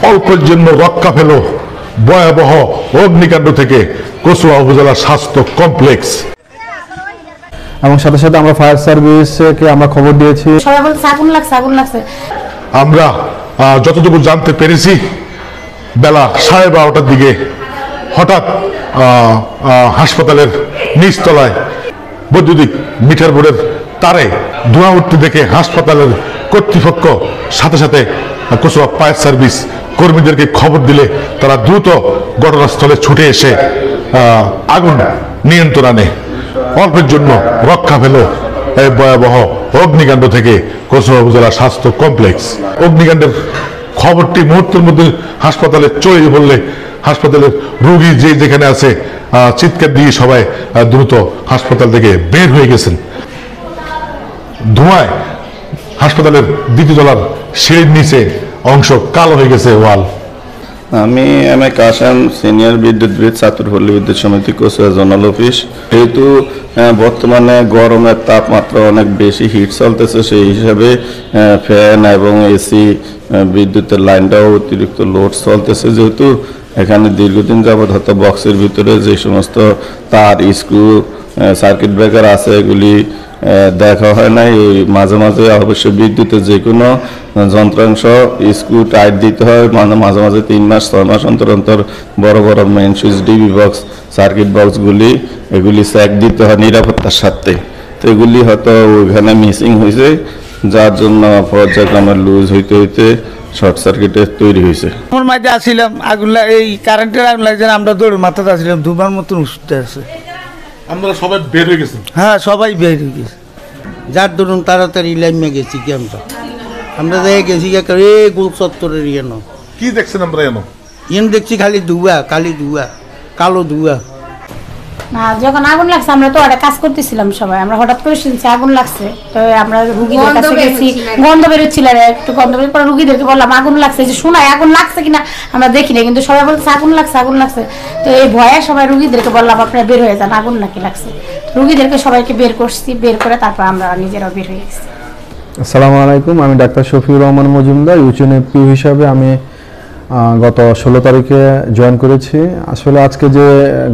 অল্পের জন্য রক্ষা পেল ভয়াবহ অগ্নিকাণ্ড থেকে কচুয়া উপজেলা স্বাস্থ্য কমপ্লেক্স। এবং সাথে সাথে আমরা ফায়ার সার্ভিসকে আমরা খবর দিয়েছি। সবাই বলছে আগুন লাগছে আগুন লাগছে। আমরা যতটুকু জানতে পেরেছি বেলা 12:30টার দিকে হঠাৎ হাসপাতালের নিচতলায় বৈদ্যুতিক মিটার বোর্ডের তারে ধোঁয়া উঠতে দেখে হাসপাতালের কর্তৃপক্ষ সাথে সাথে কচুয়া ফায়ার সার্ভিস কর্মীদেরকে খবর দিলে তারা দ্রুত ঘটনাস্থলে ছুটে এসে আগুন নিয়ন্ত্রণে আনে। অল্পের জন্য রক্ষা পেল এই ভয়াবহ অগ্নিকাণ্ড থেকে কচুয়া উপজেলা স্বাস্থ্য কমপ্লেক্স। অগ্নিকাণ্ডের খবরটি মুহূর্তের মধ্যে হাসপাতালে ছড়িয়ে পড়লে হাসপাতালের রোগী যে যেখানে আছে চিৎকার দিয়ে সবাই দ্রুত হাসপাতাল থেকে বের হয়ে গেছেন। ধোঁয়ায় হাসপাতালের দ্বিতীয় তলার সিঁড়ির নিচে অংশ কালো হয়ে গেছে ওয়াল। আমি এম এ কাশেম, সিনিয়র বিদ্যুৎবিদ, ছাত্রপল্লী বিদ্যুৎ সমিতি, কচুয়া জোনাল অফিস। যেহেতু বর্তমানে গরমের তাপমাত্রা অনেক বেশি হিট চলতেছে, সেই হিসাবে ফ্যান এবং এসি বিদ্যুতের লাইনটাও অতিরিক্ত লোড চলতেছে। যেহেতু এখানে দীর্ঘদিন যাবৎ হয়তো বক্সের ভিতরে যে সমস্ত তার, স্ক্রু, সার্কিট ব্রেকার আছে এগুলি দেখা হয় নাই। ওই মাঝে মাঝে অবশ্যই বিদ্যুতের যে কোনো যন্ত্রাংশ স্ক্রু টাইট দিতে হয়, মাঝে মাঝে 3 মাস 6 মাস অন্তর অন্তর বড় বড় main switch, DB box, circuit বক্সগুলি এগুলি চেক দিতে হয় নিরাপত্তার সাথে। তো এগুলি হয়তো ওইখানে মিসিং হয়েছে, যার জন্য পর্যায়ক্রমে লুজ হইতে হইতে শর্ট সার্কিটের তৈরি হয়েছে। আমার মাঝে আসছিলাম আগুন এই কারেন্টের আগুন লাগছে, আমরা দৌড় মাথাতে আসছিলাম, ধুমার মতন উঠতে আছে। আমরা সবাই বের হয়ে গেছি। হ্যাঁ, সবাই বের হয়ে গেছে, যার ধরুন তাড়াতাড়ি লাইমে গেছি কি আমরা দেখে গেছি এই গোল চত্বরের কি দেখছেন আমরা দেখছি খালি ধুয়া, কালি ধুয়া, কালো ধুয়া। না, যখন আগুন লাগছে আমরা তো ওটা কাজ করতেছিলাম সবাই, আমরা হঠাৎ করে শুনছি আগুন লাগছে। তো আমরা রুগীদের কাছে গেছি, গন্ধ বেরোচ্ছিল, একটু গন্ধ বের পরে রুগীদেরকে বললাম আগুন লাগছে, যে শোনায় আগুন লাগছে কিনা আমরা দেখি না, কিন্তু সবাই বলছে আগুন লাগছে আগুন লাগছে। তো এই ভয়ে সবাই রুগীদেরকে বললাম আপনারা বের হয়ে যান, আগুন নাকি লাগছে। রুগীদেরকে সবাইকে বের করছি, বের করে তারপর আমরা নিজেরাও বের হয়ে গেছি। আসসালামু আলাইকুম, আমি ডাক্তার শফিউর রহমান মজুমদার, ইউচিএনপিউ হিসাবে আমি গত 16 তারিখে জয়েন করেছি। আসলে আজকে যে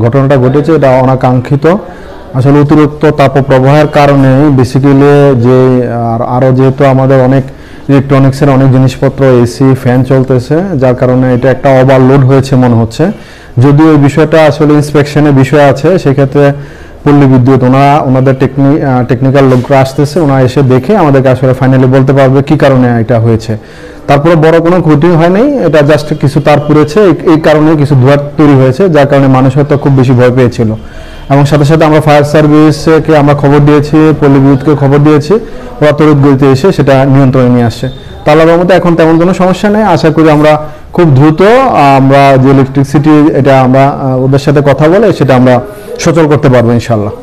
ঘটনাটা ঘটেছে এটা অনাকাঙ্ক্ষিত। আসলে অতিরিক্ত তাপপ্রবাহের কারণে বেসিক্যালি যে আরও যেহেতু আমাদের অনেক ইলেকট্রনিক্সের অনেক জিনিসপত্র, এসি, ফ্যান চলতেছে, যার কারণে এটা একটা ওভারলোড হয়েছে মনে হচ্ছে। যদিও এই বিষয়টা আসলে ইন্সপেকশনের বিষয় আছে, সেক্ষেত্রে পল্লী বিদ্যুৎ ওনাদের টেকনিক্যাল লোকরা আসতেছে, ওনারা এসে দেখে আমাদেরকে আসলে ফাইনালি বলতে পারবে কি কারণে এটা হয়েছে। তারপরে বড় কোনো ক্ষতি হয় নাই, এটা জাস্ট কিছু তার পুড়েছে, এই কারণে কিছু ধোঁয়া তৈরি হয়েছে, যার কারণে মানুষ হয়তো খুব বেশি ভয় পেয়েছিল। এবং সাথে সাথে আমরা ফায়ার সার্ভিসকে আমরা খবর দিয়েছি, পল্লী বিদ্যুৎকে খবর দিয়েছি, ওরা তড়িৎ গতিতে এসে সেটা নিয়ন্ত্রণে নিয়ে আসছে। তাহলে মধ্যে এখন তেমন কোনো সমস্যা নেই। আশা করি আমরা খুব দ্রুত আমরা যে ইলেকট্রিসিটি এটা আমরা ওদের সাথে কথা বলে সেটা আমরা সচল করতে পারবো ইনশাল্লাহ।